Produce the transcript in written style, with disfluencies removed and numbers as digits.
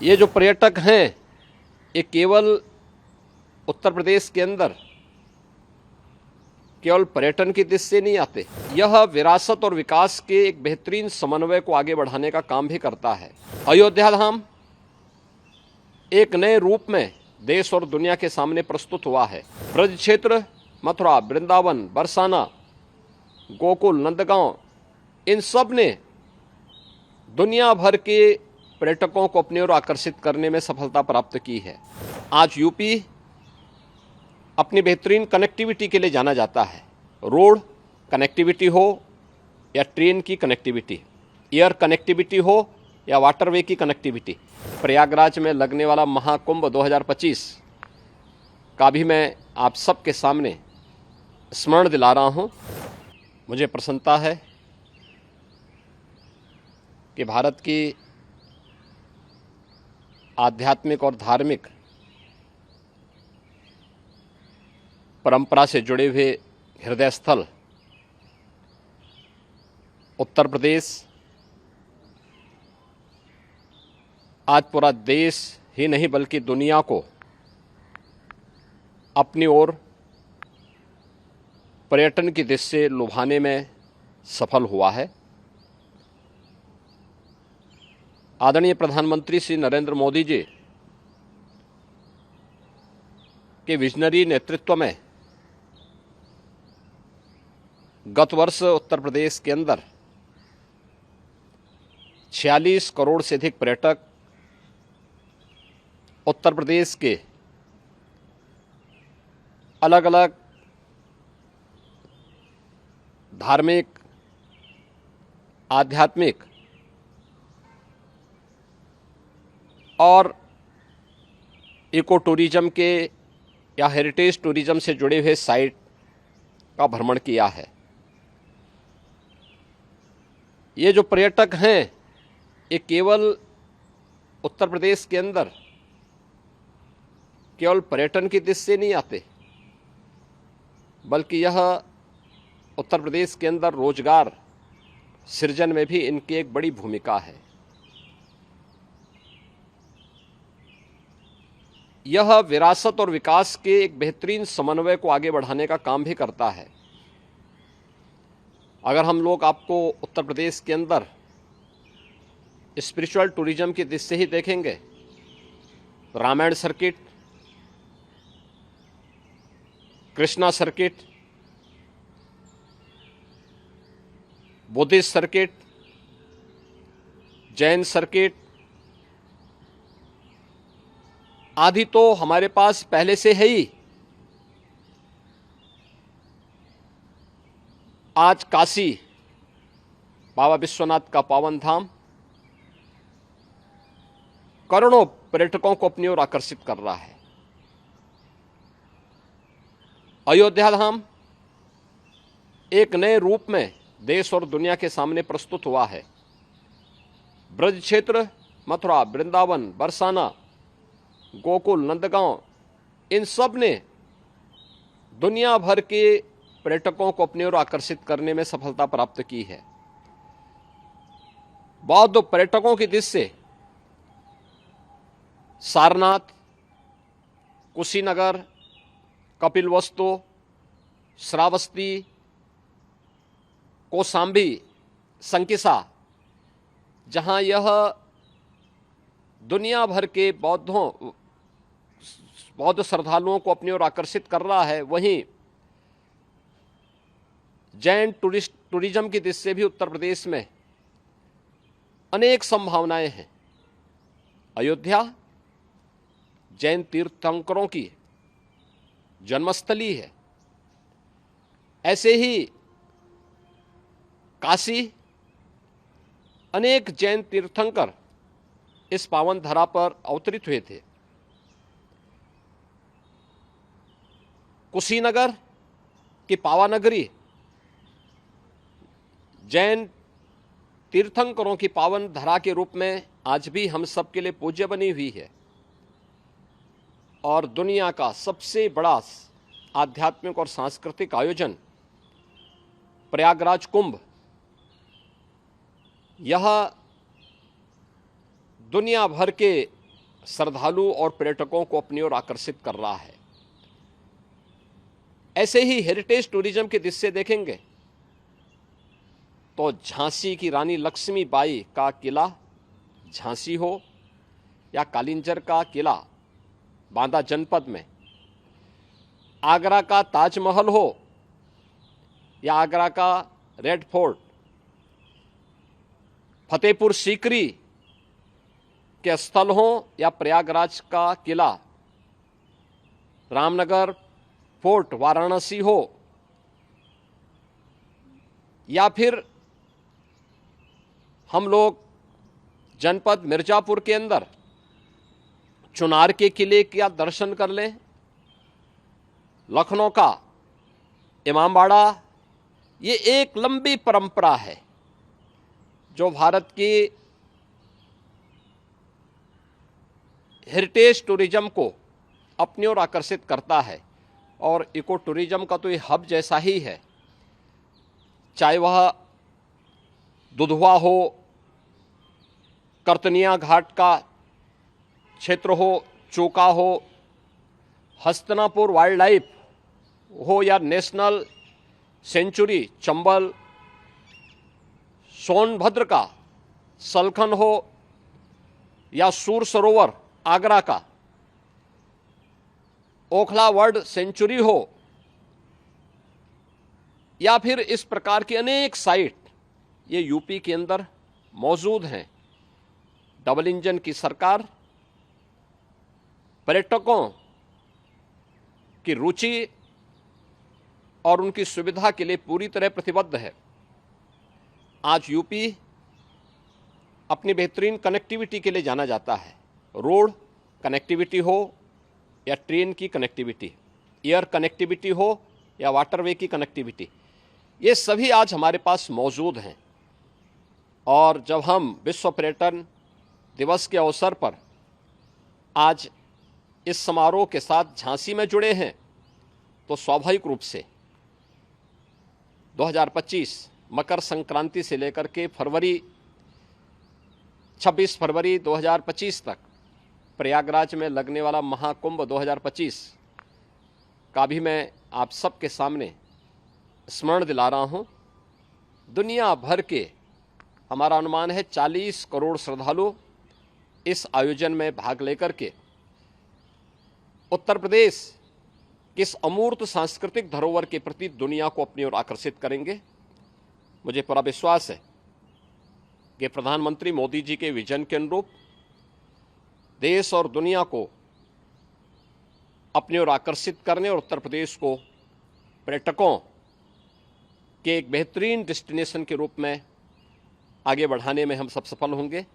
ये जो पर्यटक हैं ये केवल उत्तर प्रदेश के अंदर केवल पर्यटन की दृष्टि से नहीं आते, यह विरासत और विकास के एक बेहतरीन समन्वय को आगे बढ़ाने का काम भी करता है। अयोध्या धाम एक नए रूप में देश और दुनिया के सामने प्रस्तुत हुआ है। ब्रज क्षेत्र, मथुरा, वृंदावन, बरसाना, गोकुल, नंदगांव, इन सब ने दुनिया भर के पर्यटकों को अपनी ओर आकर्षित करने में सफलता प्राप्त की है। आज यूपी अपनी बेहतरीन कनेक्टिविटी के लिए जाना जाता है। रोड कनेक्टिविटी हो या ट्रेन की कनेक्टिविटी, एयर कनेक्टिविटी हो या वाटरवे की कनेक्टिविटी। प्रयागराज में लगने वाला महाकुंभ 2025 का भी मैं आप सबके सामने स्मरण दिला रहा हूं। मुझे प्रसन्नता है कि भारत की आध्यात्मिक और धार्मिक परंपरा से जुड़े हुए हृदय स्थल उत्तर प्रदेश आज पूरा देश ही नहीं बल्कि दुनिया को अपनी ओर पर्यटन की दृष्टि से लुभाने में सफल हुआ है। आदरणीय प्रधानमंत्री श्री नरेंद्र मोदी जी के विजनरी नेतृत्व में गत वर्ष उत्तर प्रदेश के अंदर 46 करोड़ से अधिक पर्यटक उत्तर प्रदेश के अलग अलग धार्मिक, आध्यात्मिक और इको टूरिज्म के या हेरिटेज टूरिज्म से जुड़े हुए साइट का भ्रमण किया है। ये जो पर्यटक हैं ये केवल उत्तर प्रदेश के अंदर केवल पर्यटन की दृष्टि से नहीं आते, बल्कि यह उत्तर प्रदेश के अंदर रोजगार सृजन में भी इनकी एक बड़ी भूमिका है। यह विरासत और विकास के एक बेहतरीन समन्वय को आगे बढ़ाने का काम भी करता है। अगर हम लोग आपको उत्तर प्रदेश के अंदर स्पिरिचुअल टूरिज्म की दृष्टि से ही देखेंगे, Ramayana circuit, Krishna circuit, Buddhist circuit, Jain circuit आदि तो हमारे पास पहले से है ही। आज काशी, बाबा विश्वनाथ का पावन धाम करोड़ों पर्यटकों को अपनी ओर आकर्षित कर रहा है। अयोध्या धाम एक नए रूप में देश और दुनिया के सामने प्रस्तुत हुआ है। ब्रज क्षेत्र, मथुरा, वृंदावन, बरसाना, गोकुल, नंदगांव, इन सब ने दुनिया भर के पर्यटकों को अपनी ओर आकर्षित करने में सफलता प्राप्त की है। बौद्ध पर्यटकों की दृष्टि से सारनाथ, कुशीनगर, कपिलवस्तु, श्रावस्ती, कौशाम्बी, संकिसा, जहां यह दुनिया भर के बौद्ध श्रद्धालुओं को अपनी ओर आकर्षित कर रहा है, वहीं जैन टूरिज्म की दृष्टि से भी उत्तर प्रदेश में अनेक संभावनाएं हैं। अयोध्या जैन तीर्थंकरों की जन्मस्थली है। ऐसे ही काशी, अनेक जैन तीर्थंकर इस पावन धरा पर अवतरित हुए थे। कुशीनगर की पावानगरी जैन तीर्थंकरों की पावन धरा के रूप में आज भी हम सब के लिए पूज्य बनी हुई है और दुनिया का सबसे बड़ा आध्यात्मिक और सांस्कृतिक आयोजन प्रयागराज कुंभ, यह दुनिया भर के श्रद्धालु और पर्यटकों को अपनी ओर आकर्षित कर रहा है। ऐसे ही हेरिटेज टूरिज्म की दृष्टि से देखेंगे तो झांसी की रानी लक्ष्मीबाई का किला झांसी हो या कालिंजर का किला बांदा जनपद में, आगरा का ताजमहल हो या आगरा का रेड फोर्ट, फतेहपुर सीकरी के स्थल हो या प्रयागराज का किला, रामनगर फोर्ट वाराणसी हो या फिर हम लोग जनपद मिर्जापुर के अंदर चुनार के किले का दर्शन कर लें, लखनऊ का इमामबाड़ा। ये एक लंबी परंपरा है जो भारत की हेरिटेज टूरिज्म को अपनी ओर आकर्षित करता है और इको टूरिज्म का तो ये हब जैसा ही है। चाहे वह दुधवा हो, करतनिया घाट का क्षेत्र हो, चोका हो, हस्तिनापुर वाइल्ड लाइफ हो या नेशनल सेंचुरी चंबल, सोनभद्र का सलखन हो या सूर सरोवर आगरा का, ओखला वर्ल्ड सेंचुरी हो या फिर इस प्रकार की अनेक साइट ये यूपी के अंदर मौजूद हैं। डबल इंजन की सरकार पर्यटकों की रुचि और उनकी सुविधा के लिए पूरी तरह प्रतिबद्ध है। आज यूपी अपनी बेहतरीन कनेक्टिविटी के लिए जाना जाता है। रोड कनेक्टिविटी हो या ट्रेन की कनेक्टिविटी, एयर कनेक्टिविटी हो या वाटरवे की कनेक्टिविटी, ये सभी आज हमारे पास मौजूद हैं। और जब हम विश्व पर्यटन दिवस के अवसर पर आज इस समारोह के साथ झांसी में जुड़े हैं तो स्वाभाविक रूप से 2025 मकर संक्रांति से लेकर के 26 फरवरी 2025 तक प्रयागराज में लगने वाला महाकुंभ 2025 का भी मैं आप सबके सामने स्मरण दिला रहा हूं। दुनिया भर के हमारा अनुमान है 40 करोड़ श्रद्धालु इस आयोजन में भाग लेकर के उत्तर प्रदेश की इस अमूर्त सांस्कृतिक धरोहर के प्रति दुनिया को अपनी ओर आकर्षित करेंगे। मुझे पूरा विश्वास है कि प्रधानमंत्री मोदी जी के विजन के अनुरूप देश और दुनिया को अपनी ओर आकर्षित करने और उत्तर प्रदेश को पर्यटकों के एक बेहतरीन डेस्टिनेशन के रूप में आगे बढ़ाने में हम सब सफल होंगे।